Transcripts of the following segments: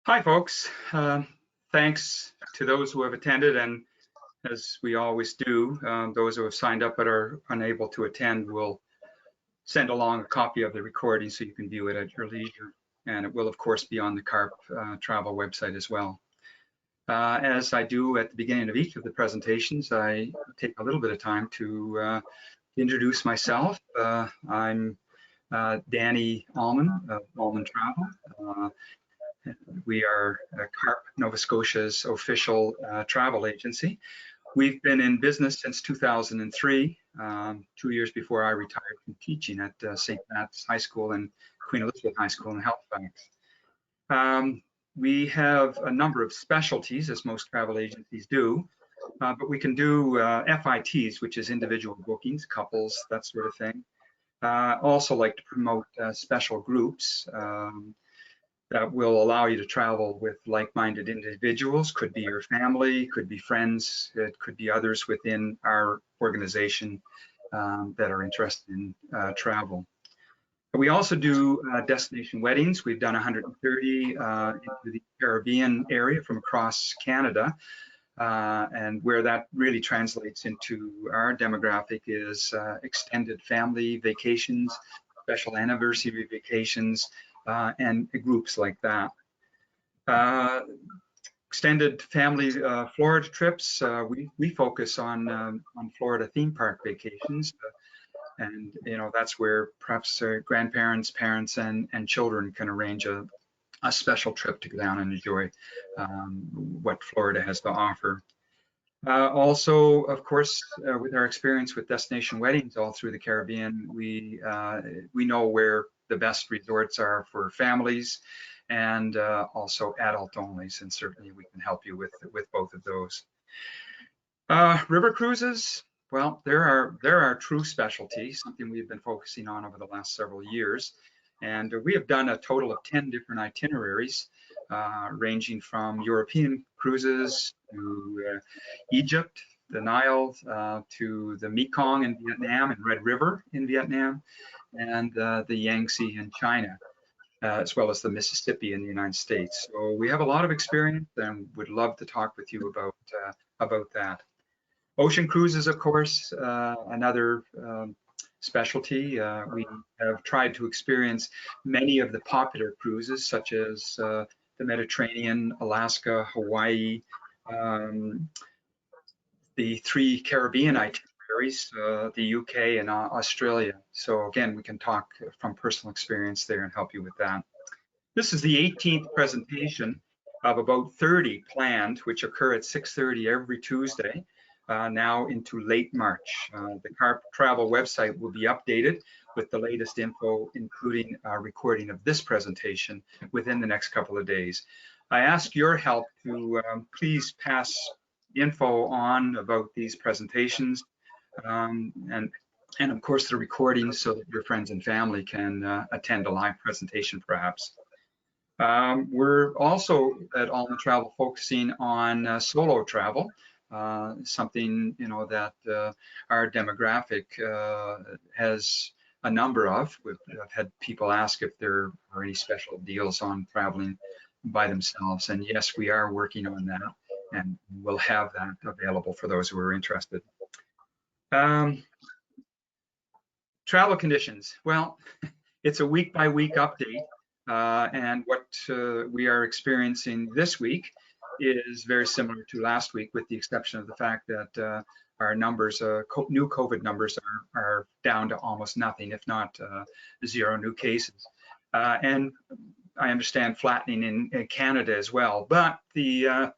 Hi, folks. Thanks to those who have attended, and as we always do, those who have signed up but are unable to attend will send along a copy of the recording so you can view it at your leisure. And it will, of course, be on the CARP travel website as well. As I do at the beginning of each of the presentations, I take a little bit of time to introduce myself. I'm Danny Almon of AlmonTravel. We are CARP, Nova Scotia's official travel agency. We've been in business since 2003, 2 years before I retired from teaching at St. Matt's High School and Queen Elizabeth High School in Halifax. We have a number of specialties, as most travel agencies do, but we can do FITs, which is individual bookings, couples, that sort of thing. Also like to promote special groups that will allow you to travel with like-minded individuals. Could be your family, could be friends, it could be others within our organization that are interested in travel. We also do destination weddings. We've done 130 into the Caribbean area from across Canada. And where that really translates into our demographic is extended family vacations, special anniversary vacations, and groups like that. Extended family Florida trips, we focus on Florida theme park vacations. And that's where perhaps grandparents, parents, and children can arrange a special trip to go down and enjoy what Florida has to offer. Also, of course, with our experience with destination weddings all through the Caribbean, we know where the best resorts are for families and also adult onlys, and certainly we can help you with both of those. River cruises, well, they're our true specialty, something we've been focusing on over the last several years. And we have done a total of 10 different itineraries, ranging from European cruises to Egypt, the Nile, to the Mekong in Vietnam and Red River in Vietnam, and the Yangtze in China, as well as the Mississippi in the United States. So we have a lot of experience and would love to talk with you about that. Ocean cruises, of course, another specialty. We have tried to experience many of the popular cruises, such as the Mediterranean, Alaska, Hawaii, the 3 Caribbean itineraries, the UK and Australia. So again, we can talk from personal experience there and help you with that. This is the 18th presentation of about 30 planned, which occur at 6:30 every Tuesday, now into late March. The CARP travel website will be updated with the latest info, including a recording of this presentation within the next couple of days. I ask your help to please pass info on about these presentations and of course the recordings, so that your friends and family can attend a live presentation perhaps. We're also at AlmonTravel focusing on solo travel, something that our demographic has a number of. I've had people ask if there are any special deals on traveling by themselves, and yes, we are working on that, and we'll have that available for those who are interested. Travel conditions. Well, it's a week-by-week update, and what we are experiencing this week is very similar to last week, with the exception of the fact that our numbers, new COVID numbers, are down to almost nothing, if not 0 new cases. And I understand flattening in Canada as well. But the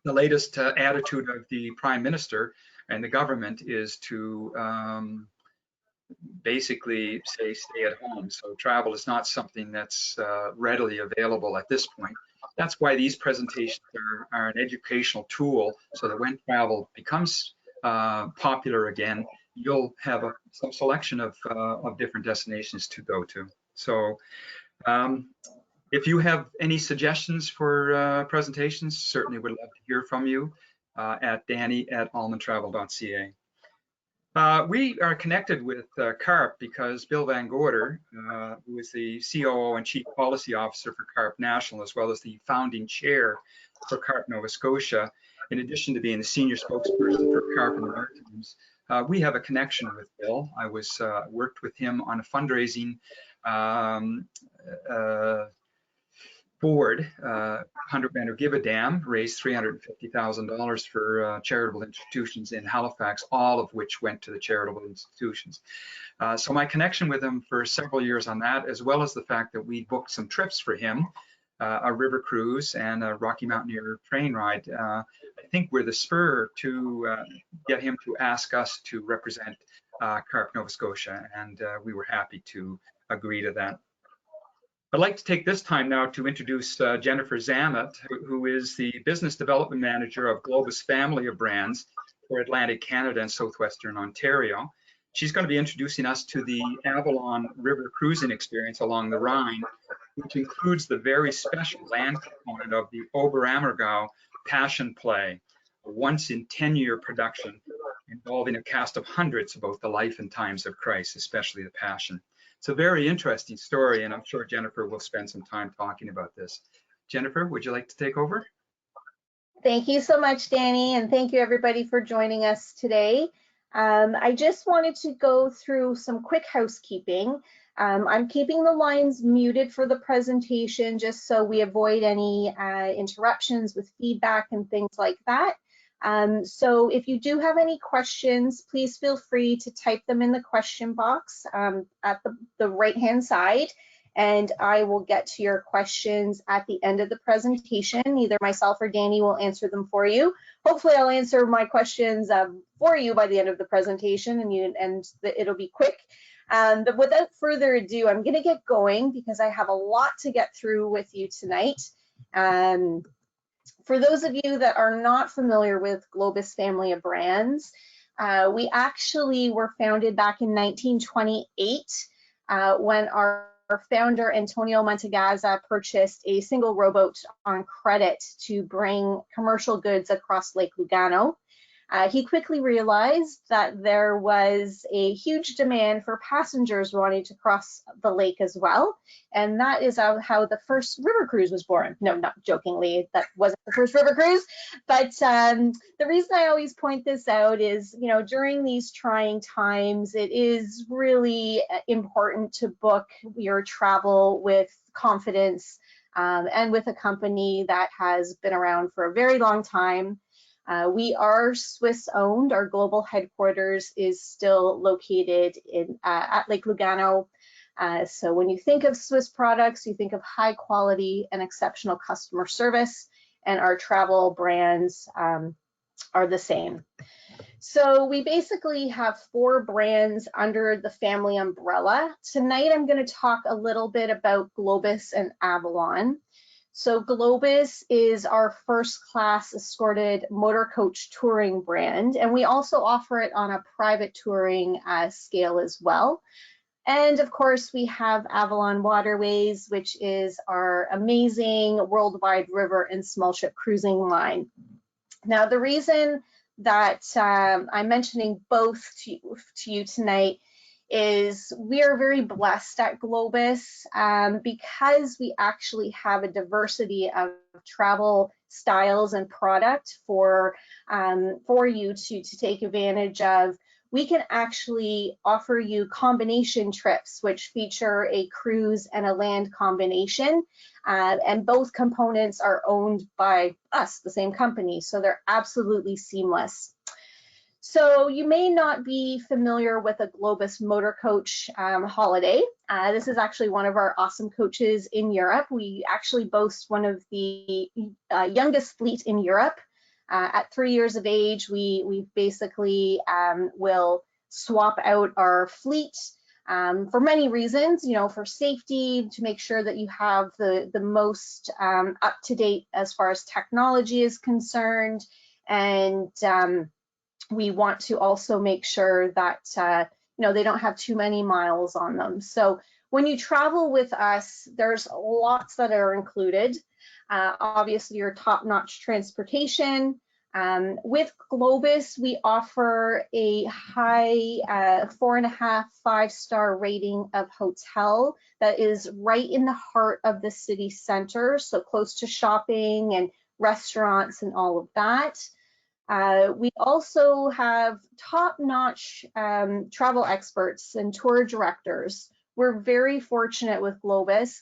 latest attitude of the Prime Minister and the government is to basically say stay at home. So travel is not something that's readily available at this point. That's why these presentations are an educational tool, so that when travel becomes popular again, you'll have some selection of different destinations to go to. So if you have any suggestions for presentations, certainly would love to hear from you at danny@almontravel.ca. We are connected with CARP because Bill Van Gorder, who is the COO and Chief Policy Officer for CARP National, as well as the founding chair for CARP Nova Scotia, in addition to being the senior spokesperson for CARP in the Maritimes, we have a connection with Bill. I worked with him on a fundraising board. 100 Men Who Give a Damn raised $350,000 for charitable institutions in Halifax, all of which went to the charitable institutions. So my connection with him for several years on that, as well as the fact that we booked some trips for him, a river cruise and a Rocky Mountaineer train ride, I think were the spur to get him to ask us to represent CARP Nova Scotia, and we were happy to agree to that. I'd like to take this time now to introduce Jennifer Zamett, who is the Business Development Manager of Globus family of brands for Atlantic Canada and Southwestern Ontario. She's going to be introducing us to the Avalon River cruising experience along the Rhine, which includes the very special land component of the Oberammergau Passion Play, a once-in-10-year production involving a cast of hundreds about the life and times of Christ, especially the Passion. It's a very interesting story, and I'm sure Jennifer will spend some time talking about this. Jennifer, would you like to take over? Thank you so much, Danny, and thank you everybody for joining us today. I just wanted to go through some quick housekeeping. I'm keeping the lines muted for the presentation just so we avoid any interruptions with feedback and things like that. So if you do have any questions, please feel free to type them in the question box at the right-hand side, and I will get to your questions at the end of the presentation. Either myself or Danny will answer them for you. Hopefully I'll answer my questions for you by the end of the presentation, and it'll be quick. But without further ado, I'm going to get going because I have a lot to get through with you tonight. For those of you that are not familiar with Globus family of brands, we actually were founded back in 1928 when our founder Antonio Mantegazza purchased a single rowboat on credit to bring commercial goods across Lake Lugano. He quickly realized that there was a huge demand for passengers wanting to cross the lake as well. And that is how the first river cruise was born. No, not jokingly, that wasn't the first river cruise. But the reason I always point this out is, you know, during these trying times, it is really important to book your travel with confidence and with a company that has been around for a very long time. We are Swiss owned. Our global headquarters is still located at Lake Lugano. So when you think of Swiss products, you think of high quality and exceptional customer service, and our travel brands are the same. So we basically have 4 brands under the family umbrella. Tonight I'm going to talk a little bit about Globus and Avalon. So Globus is our first-class escorted motor coach touring brand, and we also offer it on a private touring scale as well. And of course, we have Avalon Waterways, which is our amazing worldwide river and small ship cruising line. Now, the reason that I'm mentioning both to you tonight is we are very blessed at Globus because we actually have a diversity of travel styles and product for you to take advantage of. We can actually offer you combination trips, which feature a cruise and a land combination, and both components are owned by us, the same company, so they're absolutely seamless. So you may not be familiar with a Globus motor coach holiday. This is actually one of our awesome coaches in Europe. We actually boast one of the youngest fleet in Europe. At 3 years of age, we basically will swap out our fleet for many reasons, you know, for safety, to make sure that you have the most up-to-date as far as technology is concerned, and we want to also make sure that you know, they don't have too many miles on them. So when you travel with us, there's lots that are included. Obviously, your top-notch transportation, With Globus, we offer a high 4.5, 5-star rating of hotel that is right in the heart of the city center, so close to shopping and restaurants and all of that. We also have top-notch travel experts and tour directors. We're very fortunate with Globus.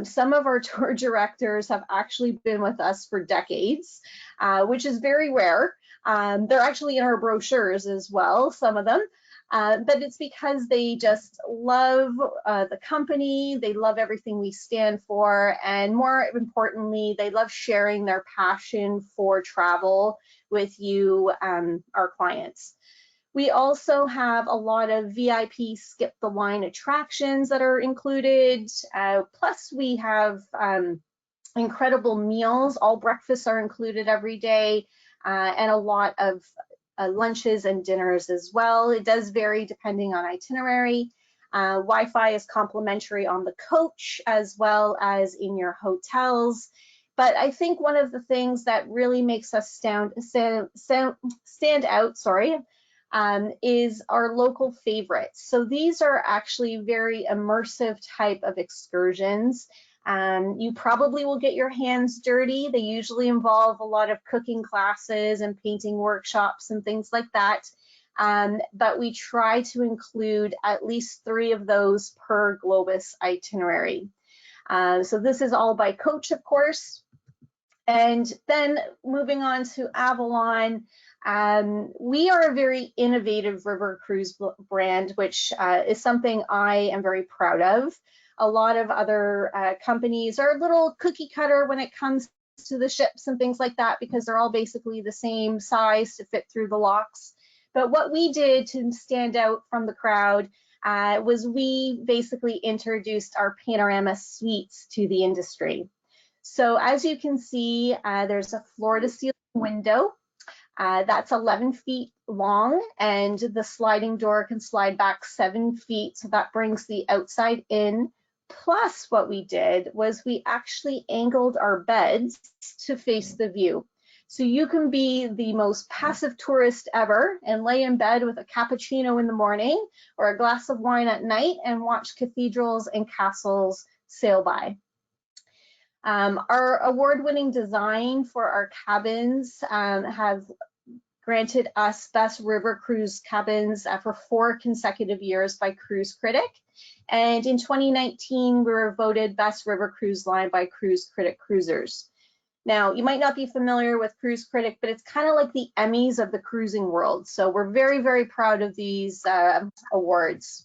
Some of our tour directors have actually been with us for decades, which is very rare. They're actually in our brochures as well, some of them. But it's because they just love the company, they love everything we stand for, and more importantly, they love sharing their passion for travel with you, our clients. We also have a lot of VIP skip the line attractions that are included. Plus we have incredible meals. All breakfasts are included every day, and a lot of lunches and dinners as well. It does vary depending on itinerary. Wi-Fi is complimentary on the coach as well as in your hotels. But I think one of the things that really makes us stand out, is our local favorites. So these are actually very immersive type of excursions. You probably will get your hands dirty. They usually involve a lot of cooking classes and painting workshops and things like that. But we try to include at least 3 of those per Globus itinerary. So this is all by coach, of course. And then moving on to Avalon, we are a very innovative river cruise brand, which is something I am very proud of. A lot of other companies are a little cookie cutter when it comes to the ships and things like that, because they're all basically the same size to fit through the locks. But what we did to stand out from the crowd was we basically introduced our Panorama Suites to the industry. So as you can see, there's a floor-to-ceiling window. That's 11 feet long, and the sliding door can slide back 7 feet, so that brings the outside in. Plus, what we did was we actually angled our beds to face the view. So you can be the most passive tourist ever and lay in bed with a cappuccino in the morning or a glass of wine at night and watch cathedrals and castles sail by. Our award-winning design for our cabins have granted us Best River Cruise Cabins for 4 consecutive years by Cruise Critic. And in 2019, we were voted Best River Cruise Line by Cruise Critic Cruisers. Now, you might not be familiar with Cruise Critic, but it's kind of like the Emmys of the cruising world. So we're very, very proud of these awards.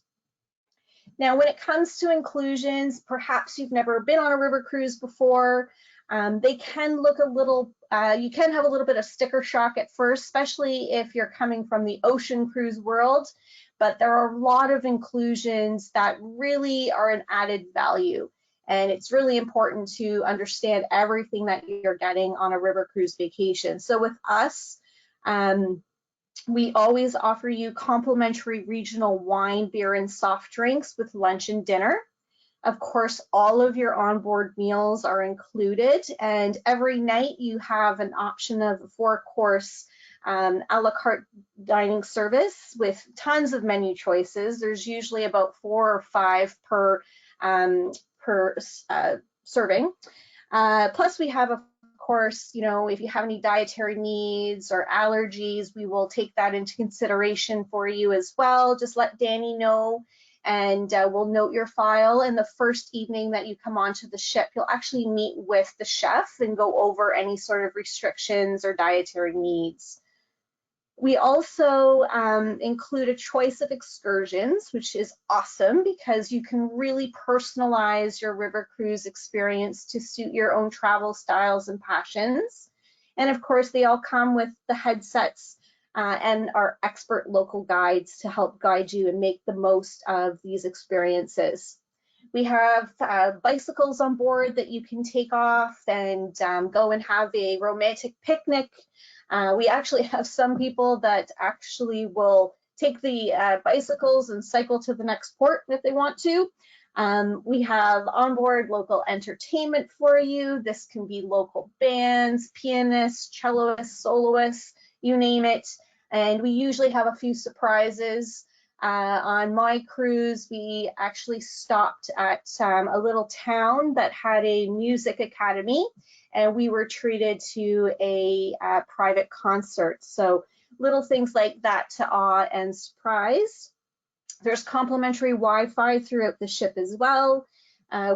Now, when it comes to inclusions, perhaps you've never been on a river cruise before. They can look a little, you can have a little bit of sticker shock at first, especially if you're coming from the ocean cruise world, but there are a lot of inclusions that really are an added value. And it's really important to understand everything that you're getting on a river cruise vacation. So with us, we always offer you complimentary regional wine, beer, and soft drinks with lunch and dinner. Of course, all of your onboard meals are included, and every night you have an option of a 4-course a la carte dining service with tons of menu choices. There's usually about 4 or 5 per serving. Plus, we have, of course, you know, if you have any dietary needs or allergies, we will take that into consideration for you as well. Just let Danny know, and we'll note your file. And the first evening that you come onto the ship, you'll actually meet with the chef and go over any sort of restrictions or dietary needs. We also include a choice of excursions, which is awesome because you can really personalize your river cruise experience to suit your own travel styles and passions. And of course, they all come with the headsets and our expert local guides to help guide you and make the most of these experiences. We have bicycles on board that you can take off and go and have a romantic picnic. We actually have some people that actually will take the bicycles and cycle to the next port if they want to. We have onboard local entertainment for you. This can be local bands, pianists, cellists, soloists, you name it. And we usually have a few surprises. On my cruise, we actually stopped at a little town that had a music academy, and we were treated to a private concert. So little things like that to awe and surprise. There's complimentary Wi-Fi throughout the ship as well.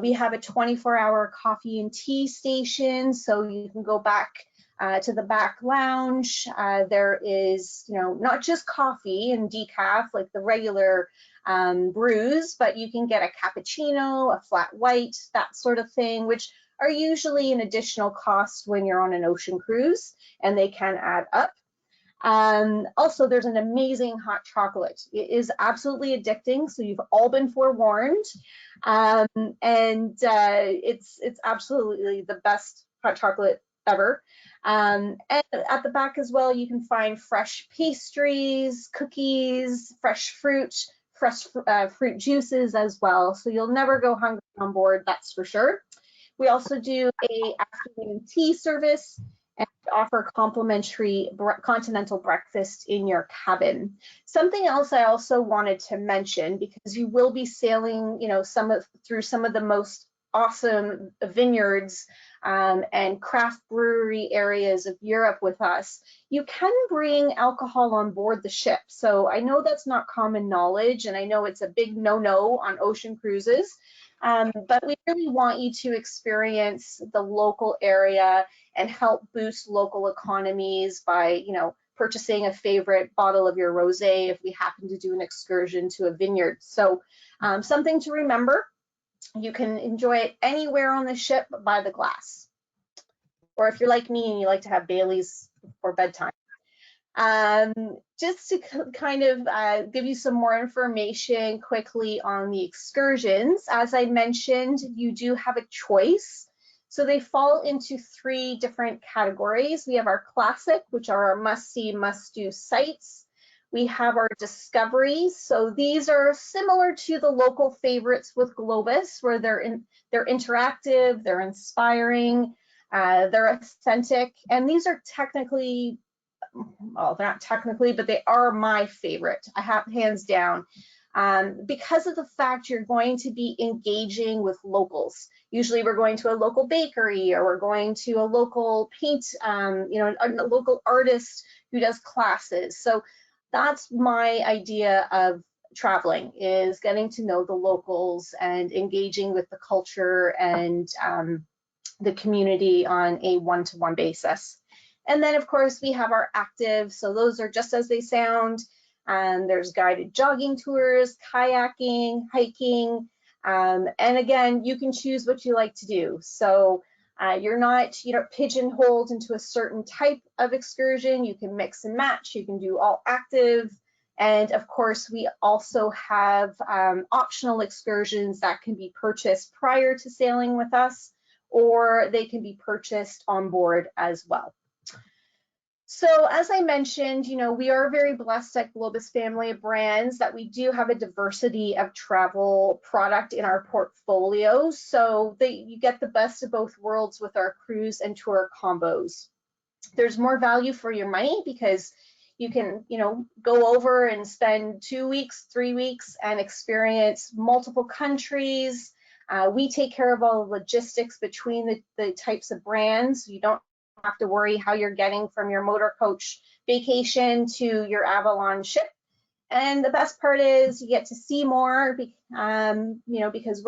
We have a 24-hour coffee and tea station, so you can go back to the back lounge. There is, not just coffee and decaf like the regular brews, but you can get a cappuccino, a flat white, that sort of thing, which are usually an additional cost when you're on an ocean cruise, and they can add up. Also, there's an amazing hot chocolate. It is absolutely addicting, so you've all been forewarned. It's absolutely the best hot chocolate ever. And at the back as well, you can find fresh pastries, cookies, fresh fruit juices as well. So you'll never go hungry on board, that's for sure. We also do a afternoon tea service and offer complimentary continental breakfast in your cabin. Something else I also wanted to mention, because you will be sailing, through some of the most awesome vineyards and craft brewery areas of Europe with us, you can bring alcohol on board the ship. So I know that's not common knowledge, and I know it's a big no-no on ocean cruises, but we really want you to experience the local area and help boost local economies by, purchasing a favorite bottle of your rosé if we happen to do an excursion to a vineyard. So something to remember. You can enjoy it anywhere on the ship by the glass. Or if you're like me and you like to have Baileys for bedtime. Just to kind of give you some more information quickly on the excursions, as I mentioned, you do have a choice. So they fall into 3 different categories. We have our classic, which are our must-see, must-do sites. We have our discoveries. So these are similar to the local favorites with Globus, where they're interactive, they're inspiring, they're authentic, and these are technically, well, they're not technically, but they are my favorite. I have hands down. Because of the fact you're going to be engaging with locals. Usually we're going to a local bakery, or we're going to a local paint, a local artist who does classes. So that's my idea of traveling, is getting to know the locals and engaging with the culture and the community on a one-to-one basis. And then, of course, we have our active. So those are just as they sound. There's guided jogging tours, kayaking, hiking. And again, you can choose what you like to do. So you're not pigeonholed into a certain type of excursion. You can mix and match. You can do all active. And of course, we also have optional excursions that can be purchased prior to sailing with us, or they can be purchased on board as well. So as I mentioned, we are very blessed at Globus family of brands that we do have a diversity of travel product in our portfolio. So you get the best of both worlds with our cruise and tour combos. There's more value for your money because you can, go over and spend 2 weeks, 3 weeks and experience multiple countries. We take care of all the logistics between the types of brands. You don't have to worry how you're getting from your motor coach vacation to your Avalon ship. And the best part is you get to see more, because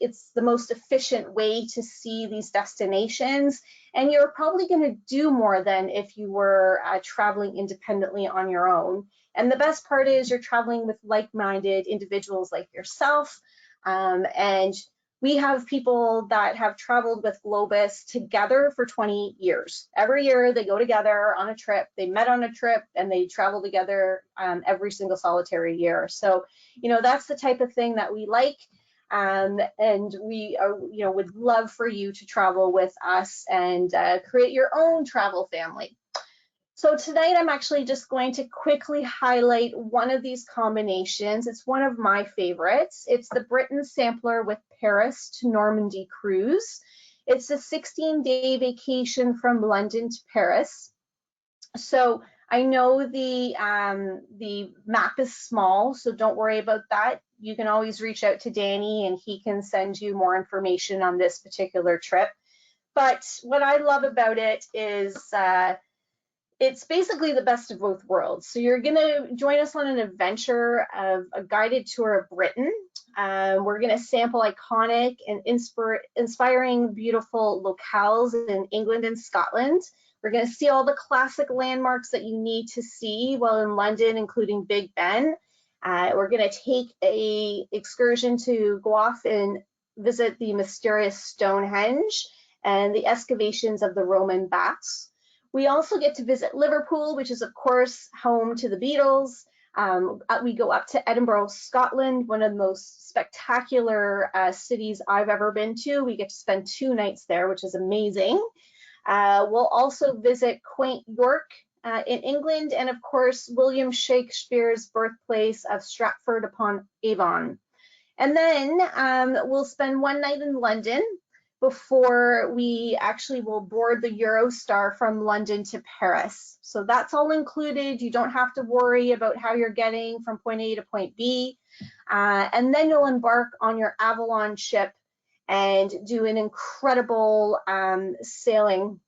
it's the most efficient way to see these destinations. And you're probably going to do more than if you were traveling independently on your own. And the best part is you're traveling with like-minded individuals like yourself. And we have people that have traveled with Globus together for 20 years. Every year they go together on a trip. They met on a trip and they travel together every single solitary year. So, that's the type of thing that we like. And we would love for you to travel with us and create your own travel family. So tonight I'm actually just going to quickly highlight one of these combinations. It's one of my favorites. It's the Britain Sampler with Paris to Normandy cruise. It's a 16-day vacation from London to Paris. So I know the map is small, so don't worry about that. You can always reach out to Danny and he can send you more information on this particular trip. But what I love about it is it's basically the best of both worlds. So you're gonna join us on an adventure of a guided tour of Britain. We're gonna sample iconic and inspiring beautiful locales in England and Scotland. We're gonna see all the classic landmarks that you need to see while in London, including Big Ben. We're gonna take a excursion to go off and visit the mysterious Stonehenge and the excavations of the Roman baths. We also get to visit Liverpool, which is of course home to the Beatles. We go up to Edinburgh, Scotland, one of the most spectacular cities I've ever been to. We get to spend 2 nights there, which is amazing. We'll also visit quaint York in England, and of course, William Shakespeare's birthplace of Stratford upon Avon. And then we'll spend 1 night in London before we actually will board the Eurostar from London to Paris. So that's all included. You don't have to worry about how you're getting from point A to point B. And then you'll embark on your Avalon ship and do an incredible sailing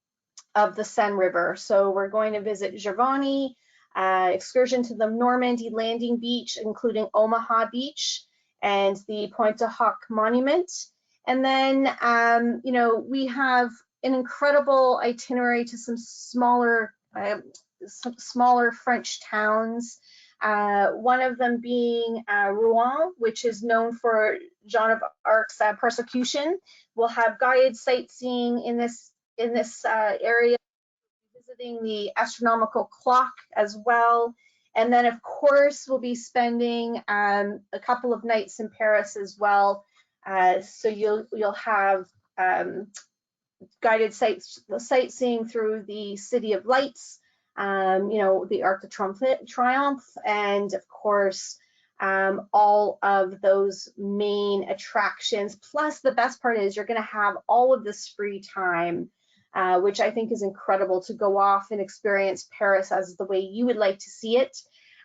of the Seine River. So we're going to visit Giverny, excursion to the Normandy landing beach, including Omaha Beach and the Pointe du Hoc Monument. And then, you know, we have an incredible itinerary to some smaller French towns. One of them being Rouen, which is known for Joan of Arc's persecution. We'll have guided sightseeing in this area, visiting the astronomical clock as well. And then, of course, we'll be spending a couple of nights in Paris as well. So you'll have guided sightseeing through the City of Lights, you know, the Arc de Triomphe, and of course, all of those main attractions. Plus, the best part is you're going to have all of this free time, which I think is incredible, to go off and experience Paris as the way you would like to see it.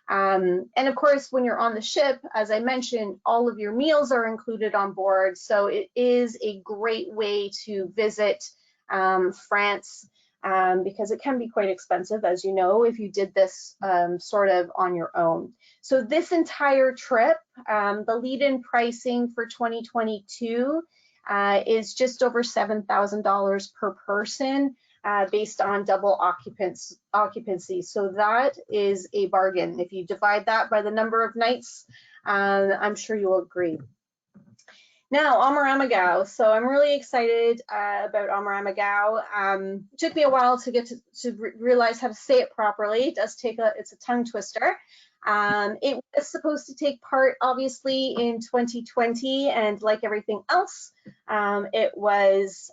And of course, when you're on the ship, as I mentioned, all of your meals are included on board. So it is a great way to visit France, because it can be quite expensive, as you know, if you did this sort of on your own. So this entire trip, the lead-in pricing for 2022 is just over $7,000 per person. Based on double occupancy. So that is a bargain. If you divide that by the number of nights, I'm sure you'll agree. Now, Oberammergau. So I'm really excited about Oberammergau. It took me a while to get to realize how to say it properly. It does take it's a tongue twister. It was supposed to take part, obviously, in 2020, and like everything else, it was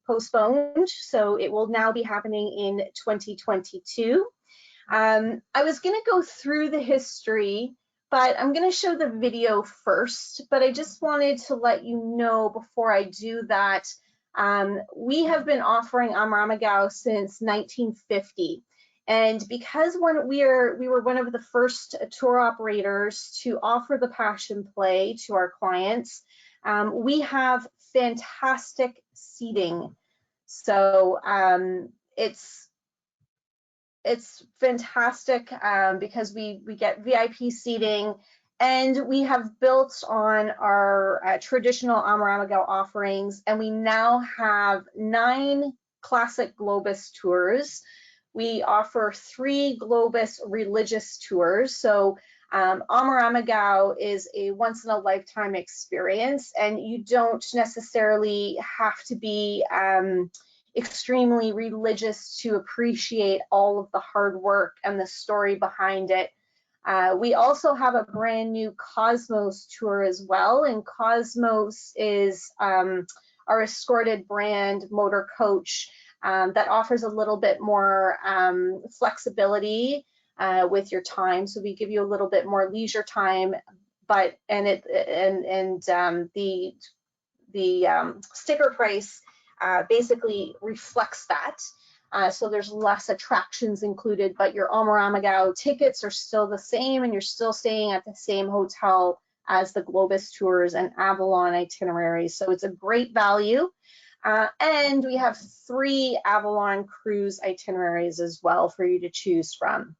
postponed. So it will now be happening in 2022. I was going to go through the history, but I'm going to show the video first. But I just wanted to let you know before I do that, we have been offering Oberammergau since 1950. And because we were one of the first tour operators to offer the Passion Play to our clients, we have fantastic seating. So it's fantastic because we get VIP seating, and we have built on our traditional Oberammergau offerings, and we now have 9 classic Globus tours. We offer 3 Globus religious tours. So Oberammergau is a once-in-a-lifetime experience, and you don't necessarily have to be extremely religious to appreciate all of the hard work and the story behind it. We also have a brand new Cosmos tour as well, and Cosmos is our escorted brand motor coach that offers a little bit more flexibility with your time. So we give you a little bit more leisure time, but the sticker price basically reflects that. So there's less attractions included, but your Oberammergau tickets are still the same, and you're still staying at the same hotel as the Globus tours and Avalon itineraries. So it's a great value. And we have 3 Avalon cruise itineraries as well for you to choose from.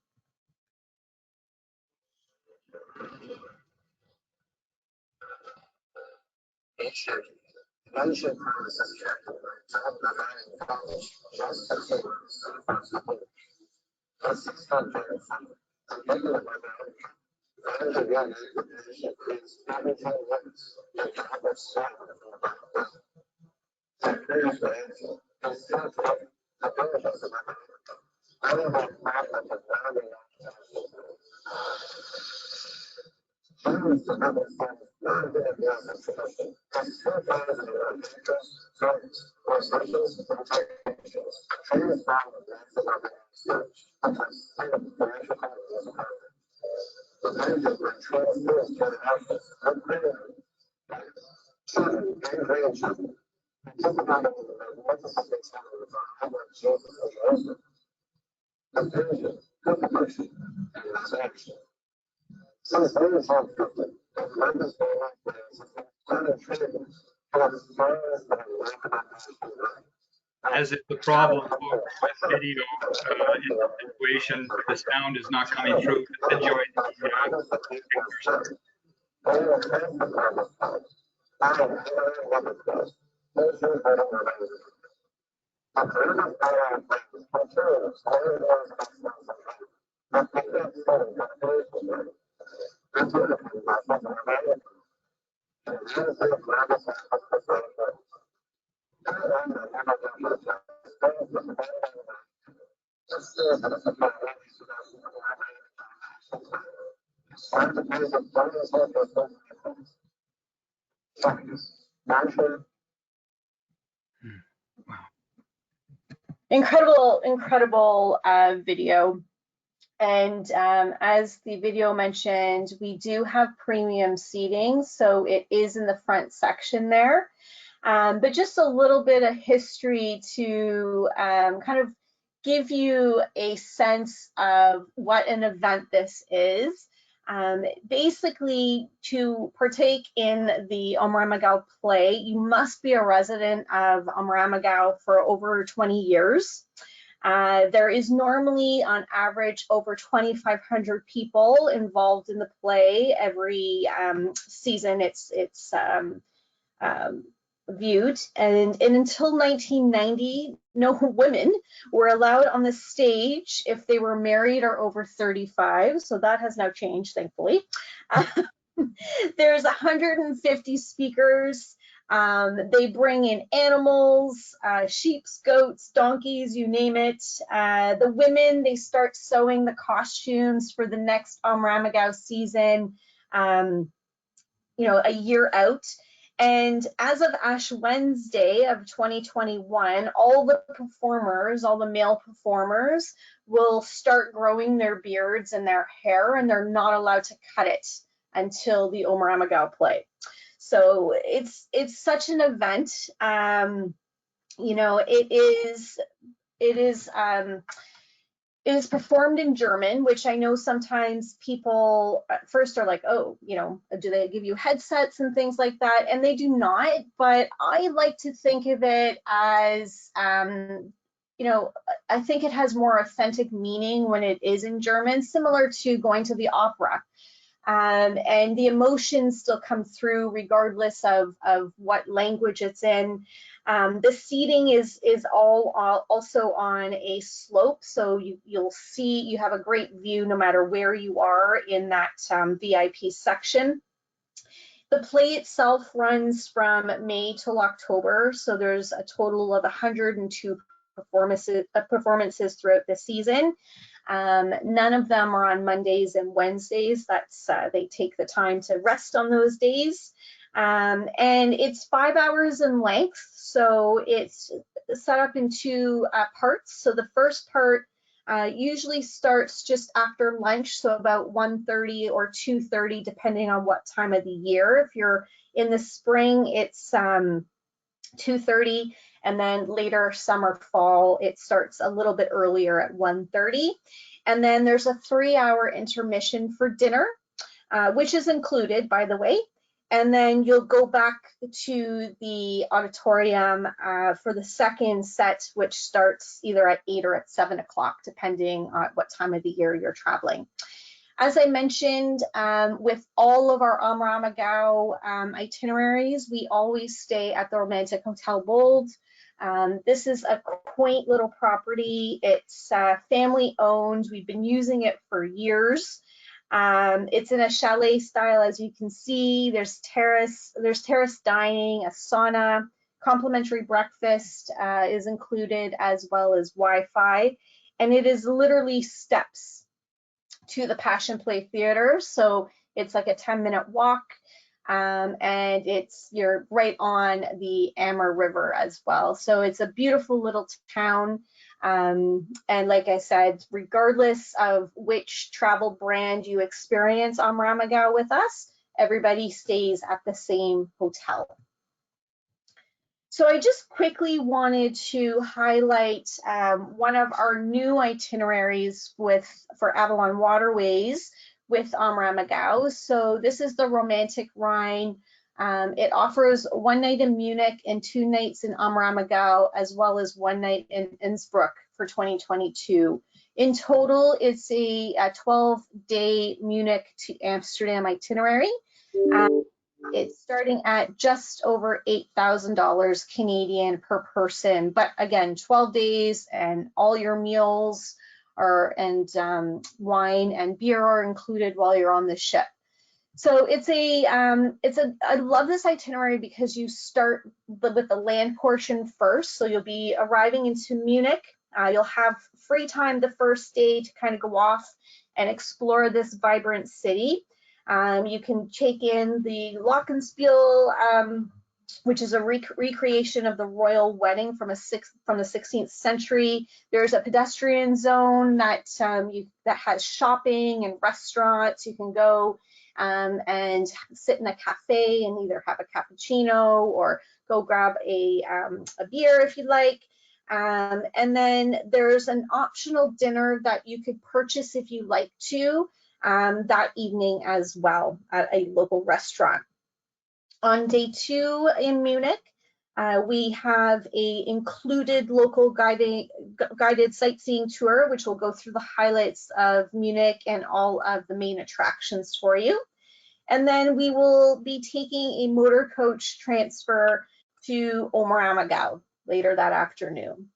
As is the problem with video in this situation, the sound is not coming through. Enjoy the pictures. Incredible video. And as the video mentioned, we do have premium seating, so it is in the front section there. But just a little bit of history to kind of give you a sense of what an event this is. Basically, to partake in the Oberammergau play, you must be a resident of Oberammergau for over 20 years. There is normally, on average, over 2,500 people involved in the play every season. It's viewed, and until 1990, no women were allowed on the stage if they were married or over 35. So that has now changed, thankfully. There's 150 speakers. They bring in animals, sheep, goats, donkeys, you name it. The women, they start sewing the costumes for the next Oberammergau season, a year out. And as of Ash Wednesday of 2021, all the male performers will start growing their beards and their hair, and they're not allowed to cut it until the Oberammergau play. So it's such an event. It is performed in German, which I know sometimes people at first are like, oh, do they give you headsets and things like that? And they do not, but I like to think of it as, I think it has more authentic meaning when it is in German, similar to going to the opera. And the emotions still come through regardless of what language it's in. The seating is all also on a slope, so you'll see, you have a great view no matter where you are in that VIP section. The play itself runs from May till October, so there's a total of 102 performances throughout the season. None of them are on Mondays and Wednesdays. They take the time to rest on those days. And it's 5 hours in length, so it's set up in two parts. So the first part usually starts just after lunch, so about 1:30 or 2:30, depending on what time of the year. If you're in the spring, it's 2:30, and then later summer, fall, it starts a little bit earlier at 1:30. And then there's a 3-hour intermission for dinner, which is included, by the way. And then you'll go back to the auditorium for the second set, which starts either at 8 or at 7 o'clock, depending on what time of the year you're traveling. As I mentioned, with all of our Oberammergau itineraries, we always stay at the Romantic Hotel Bold. This is a quaint little property. It's family owned. We've been using it for years. It's in a chalet style, as you can see. There's terrace dining, a sauna, complimentary breakfast is included, as well as Wi-Fi, and it is literally steps to the Passion Play Theater. So it's like a 10-minute walk, and you're right on the Ammer River as well. So it's a beautiful little town. And like I said, regardless of which travel brand you experience Oberammergau with us, everybody stays at the same hotel. So I just quickly wanted to highlight one of our new itineraries for Avalon Waterways with Oberammergau. So this is the Romantic Rhine. It offers 1 night in Munich and 2 nights in Oberammergau, as well as 1 night in Innsbruck for 2022. In total, it's a 12-day Munich to Amsterdam itinerary. It's starting at just over $8,000 Canadian per person, but again, 12 days and all your meals and wine and beer are included while you're on the ship. So I love this itinerary because you start with the land portion first. So you'll be arriving into Munich. You'll have free time the first day to kind of go off and explore this vibrant city. You can take in the Glockenspiel, which is a recreation of the royal wedding from the 16th century. There's a pedestrian zone that has shopping and restaurants. You can go and sit in a cafe and either have a cappuccino or go grab a beer if you'd like. And then there's an optional dinner that you could purchase if you like to that evening as well at a local restaurant. On day 2 in Munich, we have a included local guided sightseeing tour, which will go through the highlights of Munich and all of the main attractions for you. And then we will be taking a motor coach transfer to Oberammergau later that afternoon.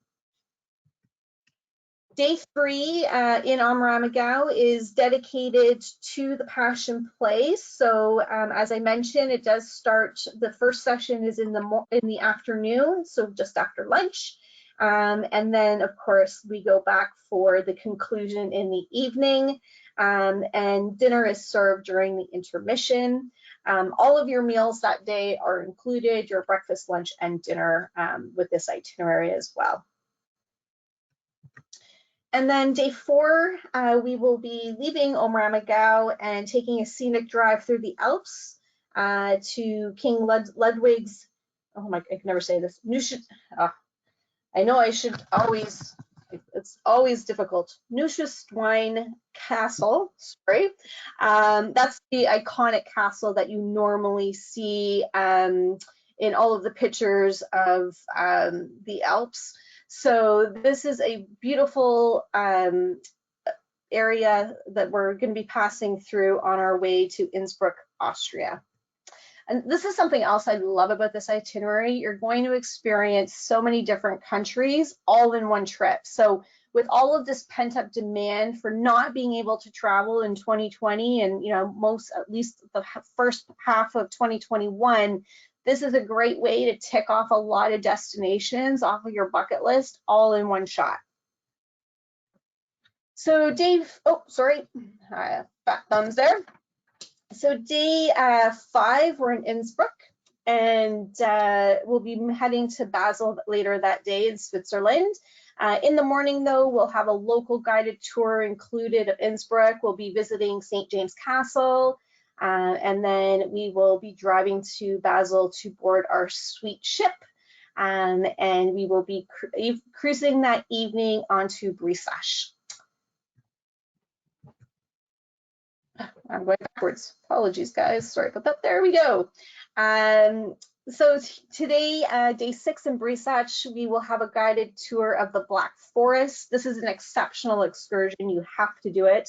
Day 3 in Oberammergau is dedicated to the Passion Play. So as I mentioned, it does start, the first session is in the afternoon, so just after lunch. And then, of course, we go back for the conclusion in the evening, and dinner is served during the intermission. All of your meals that day are included, your breakfast, lunch, and dinner with this itinerary as well. And then day 4, we will be leaving Oberammergau and taking a scenic drive through the Alps to King Ludwig's, oh my, I can never say this, I know I should always, it's always difficult, Neuschwanstein Castle, sorry. That's the iconic castle that you normally see in all of the pictures of the Alps. So this is a beautiful area that we're going to be passing through on our way to Innsbruck, Austria. And this is something else I love about this itinerary. You're going to experience so many different countries all in one trip. So with all of this pent-up demand for not being able to travel in 2020 and, you know, at least the first half of 2021, this is a great way to tick off a lot of destinations off of your bucket list all in one shot. So Dave, oh, sorry, back thumbs there. So day 5, we're in Innsbruck. and we'll be heading to Basel later that day in Switzerland. In the morning, though, we'll have a local guided tour included of Innsbruck. We'll be visiting St. James Castle, and then we will be driving to Basel to board our suite ship, and we will be cruising that evening onto Brissach. I'm going backwards. Apologies, guys. Sorry about that. There we go. So today, day 6 in Brissach, we will have a guided tour of the Black Forest. This is an exceptional excursion. You have to do it.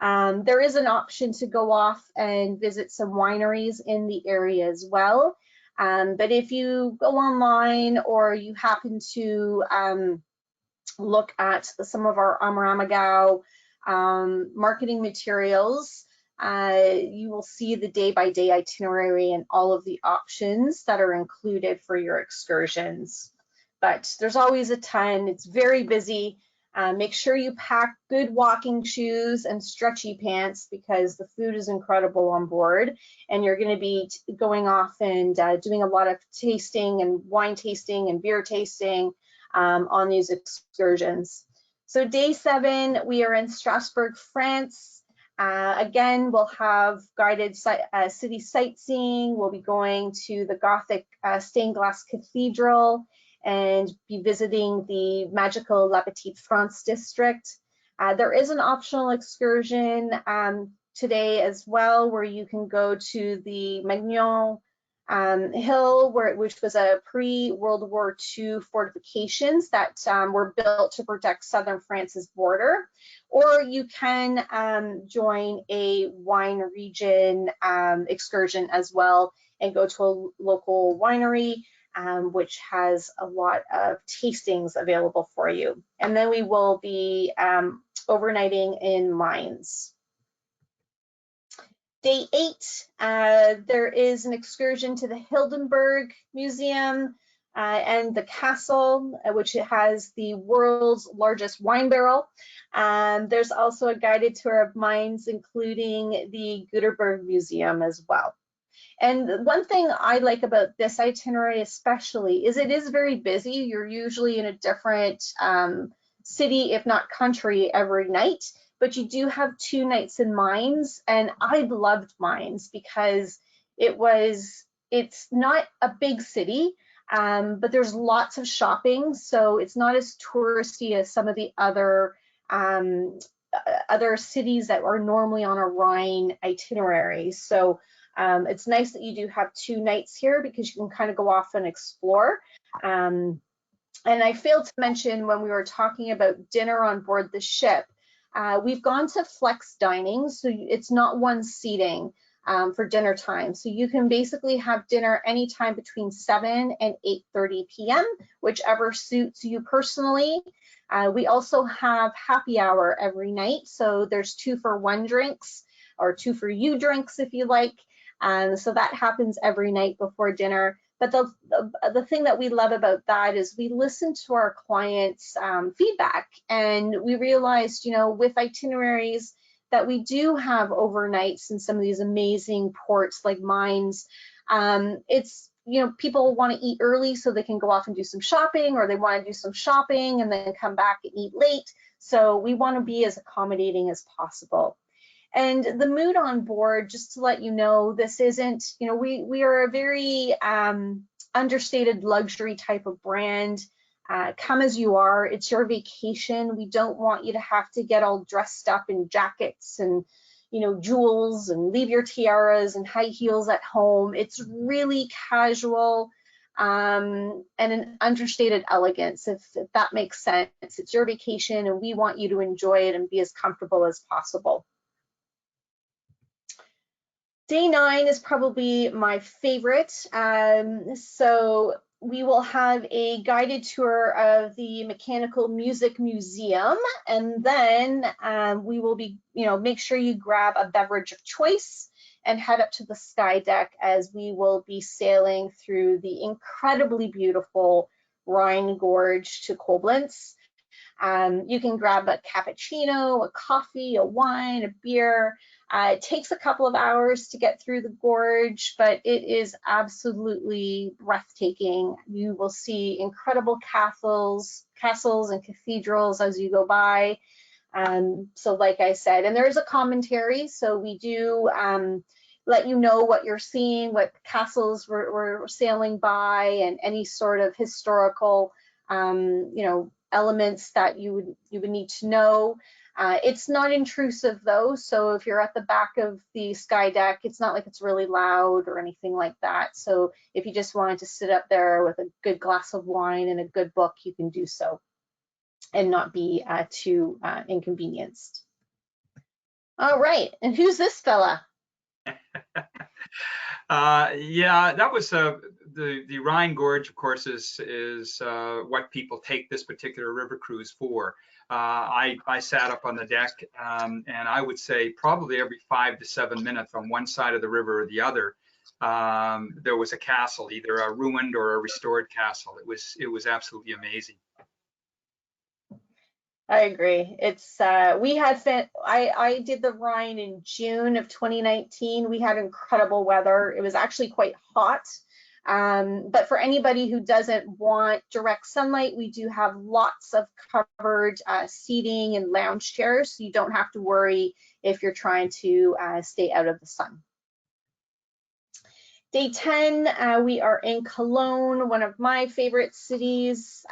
There is an option to go off and visit some wineries in the area as well. But if you go online or you happen to look at some of our Oberammergau marketing materials, you will see the day-by-day itinerary and all of the options that are included for your excursions. But there's always a ton. It's very busy. Make sure you pack good walking shoes and stretchy pants because the food is incredible on board, and you're going to be going off and doing a lot of tasting and wine tasting and beer tasting on these excursions. So day 7, we are in Strasbourg, France. Again, we'll have guided city sightseeing. We'll be going to the Gothic stained glass cathedral and be visiting the magical La Petite France district. There is an optional excursion today as well, where you can go to the Magnon hill, which was a pre-World War II fortifications that were built to protect southern France's border. Or you can join a wine region excursion as well and go to a local winery, which has a lot of tastings available for you. And then we will be overnighting in Mainz. Day 8, there is an excursion to the Hildenberg Museum and the castle, which has the world's largest wine barrel. There's also a guided tour of Mainz, including the Gutenberg Museum as well. And one thing I like about this itinerary especially is it is very busy. You're usually in a different city, if not country, every night. But you do have 2 nights in Mainz, and I loved Mainz because it's not a big city, but there's lots of shopping, so it's not as touristy as some of the other cities that are normally on a Rhine itinerary. So it's nice that you do have 2 nights here because you can kind of go off and explore. And I failed to mention when we were talking about dinner on board the ship, we've gone to flex dining, so it's not one seating for dinner time. So you can basically have dinner anytime between 7 and 8:30 p.m., whichever suits you personally. We also have happy hour every night, so there's 2-for-1 drinks or 2-for-you drinks if you like. So that happens every night before dinner. But the thing that we love about that is we listen to our clients' feedback, and we realized, you know, with itineraries that we do have overnights in some of these amazing ports like Mainz. It's, you know, people want to eat early so they can go off and do some shopping, or they want to do some shopping and then come back and eat late. So we want to be as accommodating as possible. And the mood on board, just to let you know, this isn't, you know, we are a very understated luxury type of brand. Come as you are, it's your vacation. We don't want you to have to get all dressed up in jackets and, you know, jewels and leave your tiaras and high heels at home. It's really casual and an understated elegance, if that makes sense. It's your vacation and we want you to enjoy it and be as comfortable as possible. Day 9 is probably my favorite. So we will have a guided tour of the Mechanical Music Museum, and then we will be, you know, make sure you grab a beverage of choice and head up to the sky deck as we will be sailing through the incredibly beautiful Rhine Gorge to Koblenz. You can grab a cappuccino, a coffee, a wine, a beer. It takes a couple of hours to get through the gorge, but it is absolutely breathtaking. You will see incredible castles and cathedrals as you go by. So like I said, and there's a commentary, so we do let you know what you're seeing, what castles we're sailing by, and any sort of historical, elements that you would need to know. It's not intrusive though, so if you're at the back of the sky deck, it's not like it's really loud or anything like that. So if you just wanted to sit up there with a good glass of wine and a good book, you can do so and not be too inconvenienced. All right, and who's this fella? Yeah, that was the Rhine Gorge, of course, is what people take this particular river cruise for. I sat up on the deck, and I would say probably every 5 to 7 minutes on one side of the river or the other, there was a castle, either a ruined or a restored castle. It was absolutely amazing. I agree. It's I did the Rhine in June of 2019. We had incredible weather. It was actually quite hot. But for anybody who doesn't want direct sunlight, we do have lots of covered seating and lounge chairs, so you don't have to worry if you're trying to stay out of the sun. Day 10, we are in Cologne, one of my favorite cities.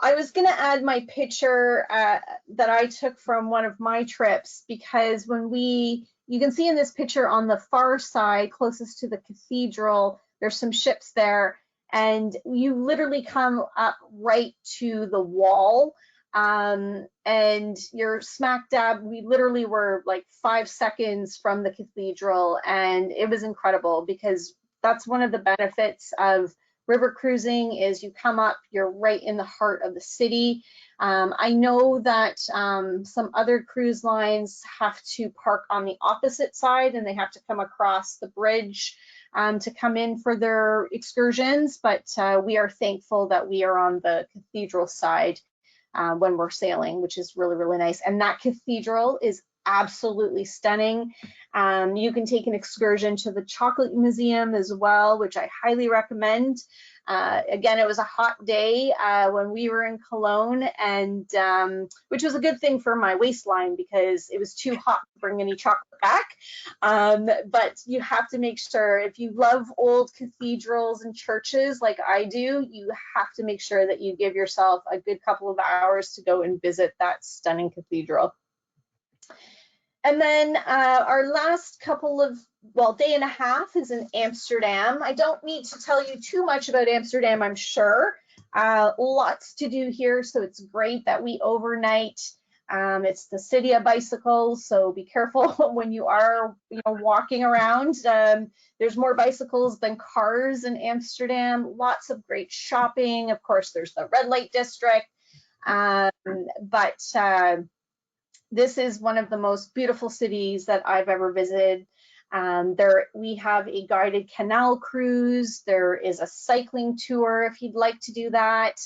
I was going to add my picture that I took from one of my trips, because you can see in this picture on the far side, closest to the cathedral, there's some ships there, and you literally come up right to the wall, and you're smack dab. We literally were like 5 seconds from the cathedral, and it was incredible, because that's one of the benefits of river cruising is you come up, you're right in the heart of the city. I know that some other cruise lines have to park on the opposite side, and they have to come across the bridge to come in for their excursions, but we are thankful that we are on the cathedral side when we're sailing, which is really, really nice. And that cathedral is absolutely stunning. You can take an excursion to the Chocolate Museum as well, which I highly recommend. Again, it was a hot day when we were in Cologne, and which was a good thing for my waistline, because it was too hot to bring any chocolate back. But you have to make sure, if you love old cathedrals and churches like I do, you have to make sure that you give yourself a good couple of hours to go and visit that stunning cathedral. And then our last day and a half is in Amsterdam. I don't need to tell you too much about Amsterdam, I'm sure. Lots to do here, so it's great that we overnight. It's the city of bicycles, so be careful when you are walking around. There's more bicycles than cars in Amsterdam. Lots of great shopping. Of course, there's the red light district. This is one of the most beautiful cities that I've ever visited. We have a guided canal cruise. There is a cycling tour if you'd like to do that.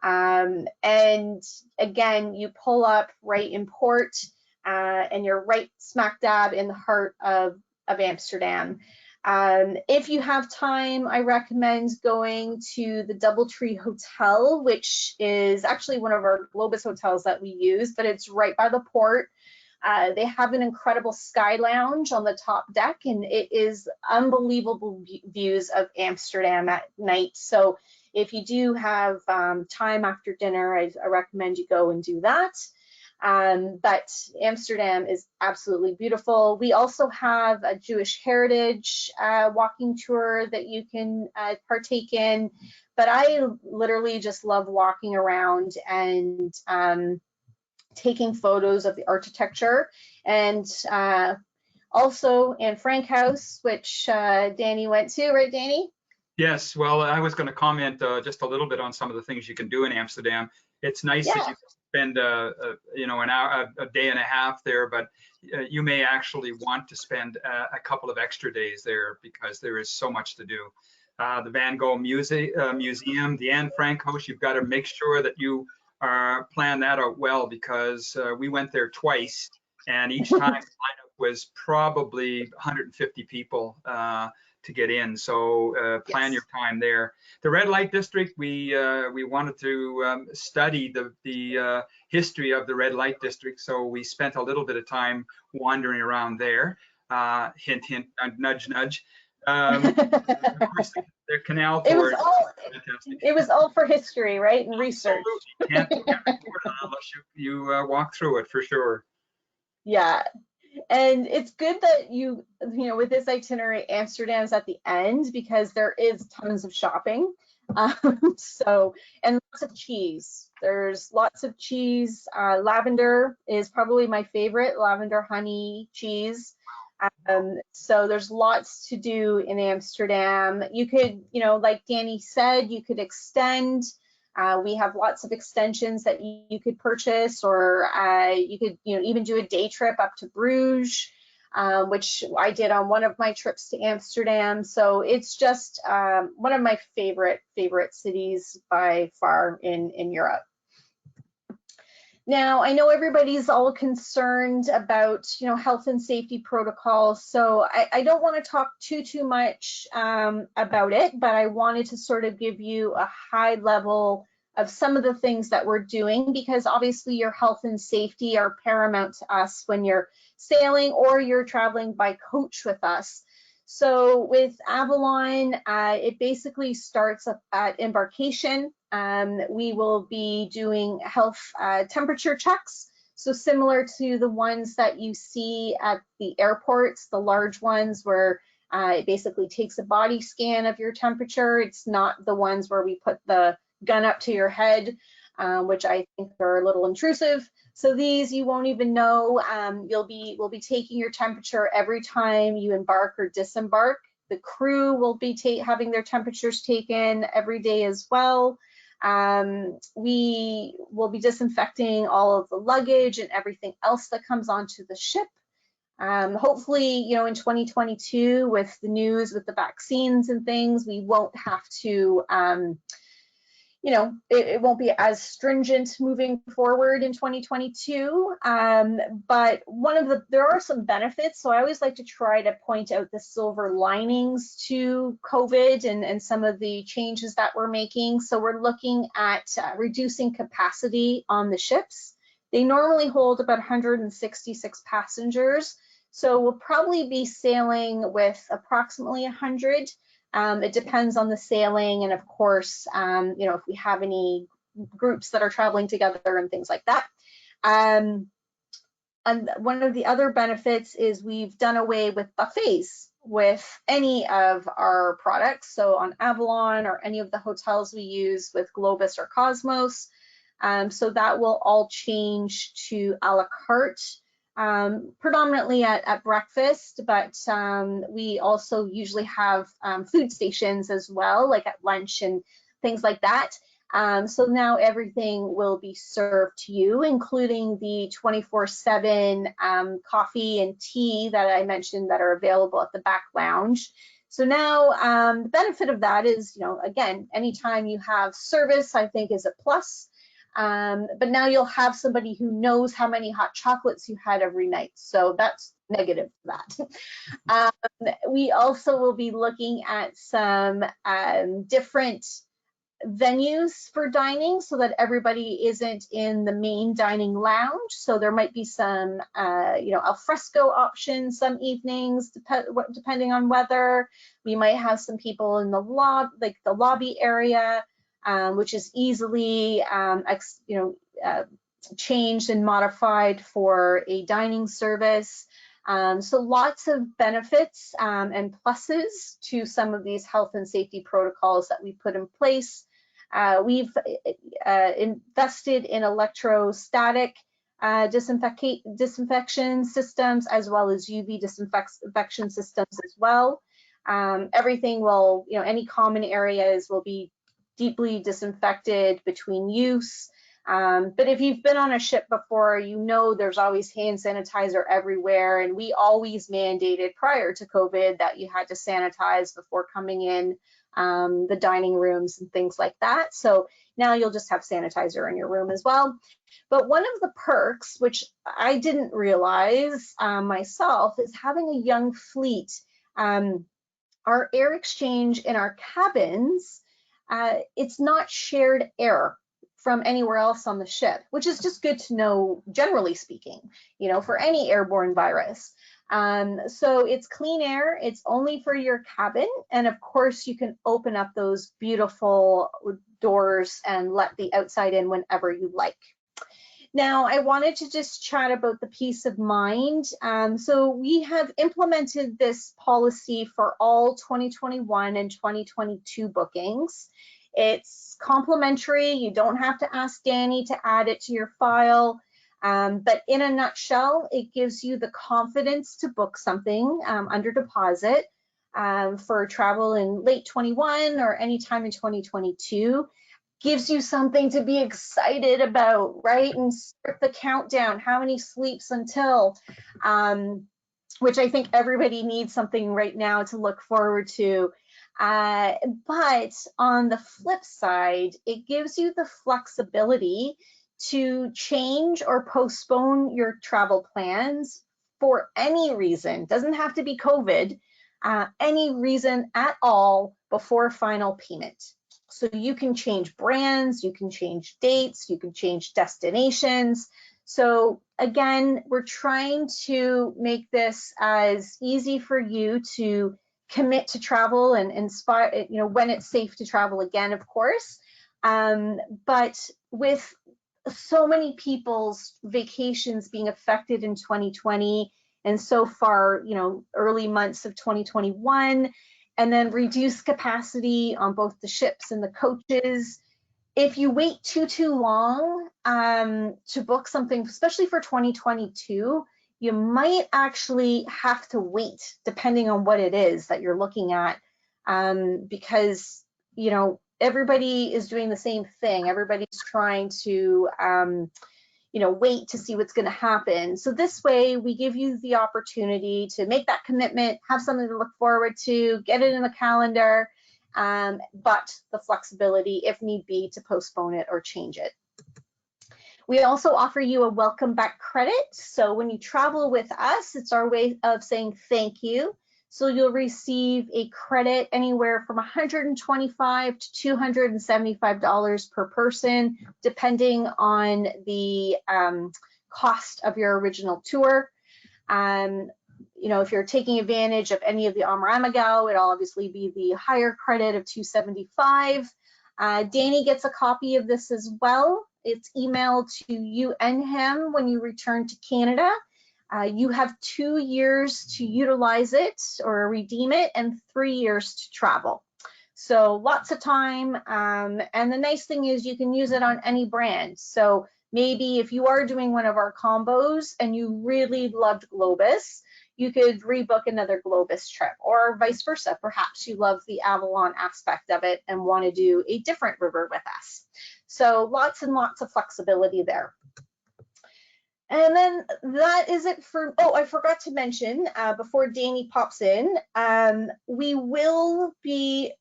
And again, you pull up right in port, and you're right smack dab in the heart of Amsterdam. If you have time, I recommend going to the Doubletree Hotel, which is actually one of our Globus hotels that we use, but it's right by the port. They have an incredible sky lounge on the top deck, and it is unbelievable views of Amsterdam at night. So if you do have time after dinner, I recommend you go and do that. But Amsterdam is absolutely beautiful. We also have a Jewish heritage walking tour that you can partake in, but I literally just love walking around and taking photos of the architecture, and also Anne Frank House, which Danny went to, right, Danny? Yes, well, I was going to comment just a little bit on some of the things you can do in Amsterdam. It's nice that you spend an hour, a day and a half there, but you may actually want to spend a couple of extra days there, because there is so much to do. The Van Gogh Museum, the Anne Frank House, you've got to make sure that you plan that out well, because we went there twice, and each time the lineup was probably 150 people to get in. So plan your time there. The red light district, we wanted to study the history of the red light district, so we spent a little bit of time wandering around there. Hint, hint, nudge, nudge. Of course, the canal tour. It was all for history, right, and research. Can't record it unless you walk through it, for sure. Yeah. And it's good that you know, with this itinerary, Amsterdam's at the end, because there is tons of shopping. So, and lots of cheese. There's lots of cheese. Lavender is probably my favorite, lavender honey cheese. So there's lots to do in Amsterdam. You could, you know, like Danny said, you could extend. We have lots of extensions that you could purchase, or you could, you know, even do a day trip up to Bruges, which I did on one of my trips to Amsterdam. So it's just one of my favorite cities by far in Europe. Now, I know everybody's all concerned about, you know, health and safety protocols, so I don't want to talk too much about it, but I wanted to sort of give you a high level of some of the things that we're doing, because obviously your health and safety are paramount to us when you're sailing or you're traveling by coach with us. So with Avalon, it basically starts at embarkation. We will be doing health temperature checks. So similar to the ones that you see at the airports, the large ones where it basically takes a body scan of your temperature. It's not the ones where we put the gun up to your head, which I think are a little intrusive. So these you won't even know. We'll be taking your temperature every time you embark or disembark. The crew will be having their temperatures taken every day as well. We will be disinfecting all of the luggage and everything else that comes onto the ship. Hopefully, you know, in 2022, with the news, with the vaccines and things, we won't have to, you know, it won't be as stringent moving forward in 2022. But there are some benefits. So I always like to try to point out the silver linings to COVID and some of the changes that we're making. So we're looking at reducing capacity on the ships. They normally hold about 166 passengers. So we'll probably be sailing with approximately 100. It depends on the sailing, and of course, you know, if we have any groups that are traveling together and things like that. And one of the other benefits is we've done away with buffets with any of our products. So on Avalon or any of the hotels we use with Globus or Cosmos. So that will all change to a la carte. Predominantly at breakfast, but we also usually have food stations as well, like at lunch and things like that. So now everything will be served to you, including the 24/7 coffee and tea that I mentioned that are available at the back lounge. So now the benefit of that is, you know, again, anytime you have service, I think is a plus. But now you'll have somebody who knows how many hot chocolates you had every night. So that's negative to that. We also will be looking at some different venues for dining so that everybody isn't in the main dining lounge. So there might be some, you know, al fresco options some evenings, depending on weather. We might have some people in the lobby area. Which is easily, changed and modified for a dining service. So lots of benefits and pluses to some of these health and safety protocols that we put in place. We've invested in electrostatic disinfection systems, as well as UV disinfection systems as well. Everything will, you know, any common areas will be deeply disinfected between use. But if you've been on a ship before, you know there's always hand sanitizer everywhere, and we always mandated prior to COVID that you had to sanitize before coming in the dining rooms and things like that. So now you'll just have sanitizer in your room as well. But one of the perks, which I didn't realize myself, is having a young fleet. Our air exchange in our cabins, it's not shared air from anywhere else on the ship, which is just good to know, generally speaking, you know, for any airborne virus. So it's clean air, it's only for your cabin, and of course you can open up those beautiful doors and let the outside in whenever you like. Now, I wanted to just chat about the peace of mind. So we have implemented this policy for all 2021 and 2022 bookings. It's complimentary. You don't have to ask Danny to add it to your file. But in a nutshell, it gives you the confidence to book something under deposit for travel in late 21 or anytime in 2022. Gives you something to be excited about, right? And start the countdown, how many sleeps until, which I think everybody needs something right now to look forward to. But on the flip side, it gives you the flexibility to change or postpone your travel plans for any reason. Doesn't have to be COVID, any reason at all before final payment. So you can change brands, you can change dates, you can change destinations. So again, we're trying to make this as easy for you to commit to travel and inspire, you know, when it's safe to travel again, of course. But with so many people's vacations being affected in 2020 and so far, you know, early months of 2021, and then reduced capacity on both the ships and the coaches. If you wait too long to book something, especially for 2022, you might actually have to wait depending on what it is that you're looking at, because, you know, everybody is doing the same thing. Everybody's trying to, you know, wait to see what's going to happen. So this way we give you the opportunity to make that commitment, have something to look forward to, get it in the calendar, but the flexibility, if need be, to postpone it or change it. We also offer you a welcome back credit. So when you travel with us, it's our way of saying thank you. So you'll receive a credit anywhere from $125 to $275 per person, depending on the cost of your original tour. You know, if you're taking advantage of any of the Oberammergau, it'll obviously be the higher credit of $275. Danny gets a copy of this as well. It's emailed to you and him when you return to Canada. You have 2 years to utilize it or redeem it and 3 years to travel. So lots of time. And the nice thing is you can use it on any brand. So maybe if you are doing one of our combos and you really loved Globus, you could rebook another Globus trip, or vice versa. Perhaps you love the Avalon aspect of it and want to do a different river with us. So lots and lots of flexibility there. And then that is it for, oh, I forgot to mention before Danny pops in, we will be,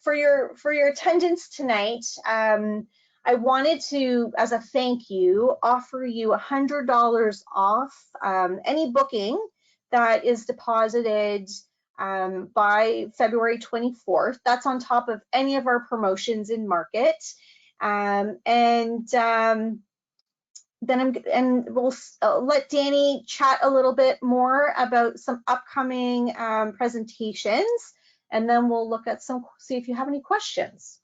for your attendance tonight, I wanted to, as a thank you, offer you $100 off any booking that is deposited by February 24th. That's on top of any of our promotions in market. Then we'll let Danny chat a little bit more about some upcoming presentations, and then we'll look at some, see if you have any questions.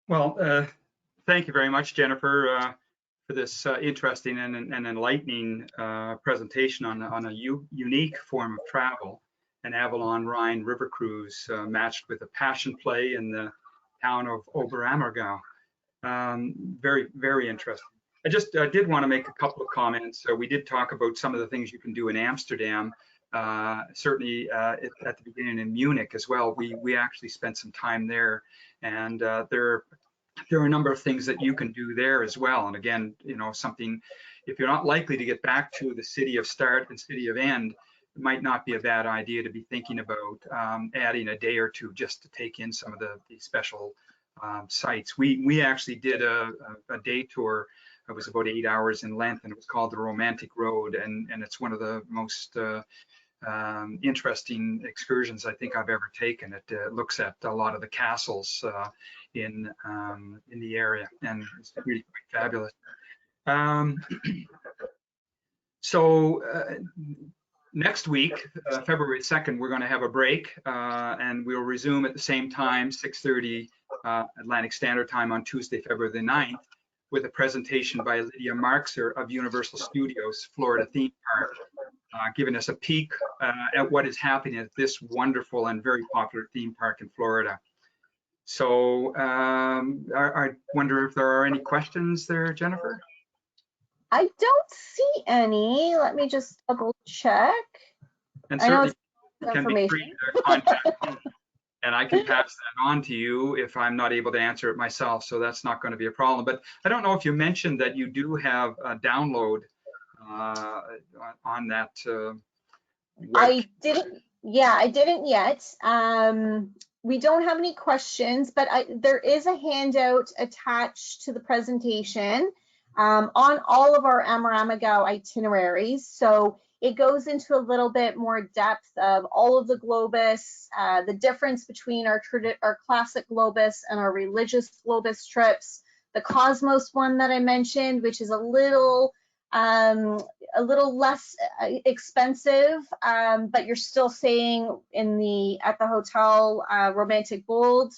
Well, thank you very much, Jennifer, for this interesting and enlightening presentation on a unique form of travel, an Avalon Rhine River cruise matched with a passion play in the town of Oberammergau. Very, very interesting. I did want to make a couple of comments. We did talk about some of the things you can do in Amsterdam. certainly at the beginning in Munich as well. We actually spent some time there, and there are a number of things that you can do there as well. And again, you know, something, if you're not likely to get back to the city of start and city of end, it might not be a bad idea to be thinking about adding a day or two just to take in some of the special sites. We actually did a day tour. It was about 8 hours in length, and it was called the Romantic Road, and it's one of the most interesting excursions I think I've ever taken. It looks at a lot of the castles in the area, and it's really quite fabulous. So next week, February 2nd, we're going to have a break, and we'll resume at the same time, 6:30 Atlantic Standard Time on Tuesday, February the 9th, with a presentation by Lydia Marxer of Universal Studios Florida Theme Park, giving us a peek at what is happening at this wonderful and very popular theme park in Florida. So I wonder if there are any questions there, Jennifer? I don't see any. Let me just double check. And certainly can be free to contact me, and I can pass that on to you if I'm not able to answer it myself. So that's not going to be a problem. But I don't know if you mentioned that you do have a download on that. I didn't. Yeah, I didn't yet. We don't have any questions, but there is a handout attached to the presentation on all of our Oberammergau itineraries. So it goes into a little bit more depth of all of the Globus, the difference between our classic Globus and our religious Globus trips, the Cosmos one that I mentioned, which is a little less expensive, but you're still staying at the hotel Romantic Bold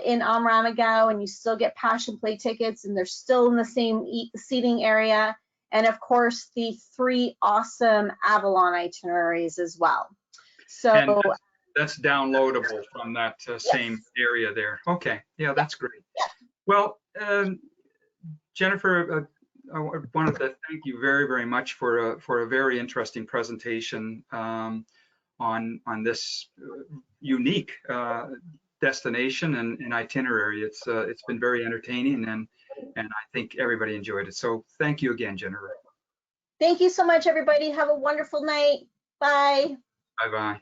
in Oberammergau, and you still get Passion Play tickets, and they're still in the same seating area. And of course, the 3 awesome Avalon itineraries as well. So and that's downloadable from that same area there. Okay, yeah, that's great. Yeah. Well, Jennifer, I wanted to thank you very, very much for a very interesting presentation on this unique destination and itinerary. It's been very entertaining, and I think everybody enjoyed it. So thank you again, Jennifer. Thank you so much, everybody. Have a wonderful night. Bye. Bye-bye.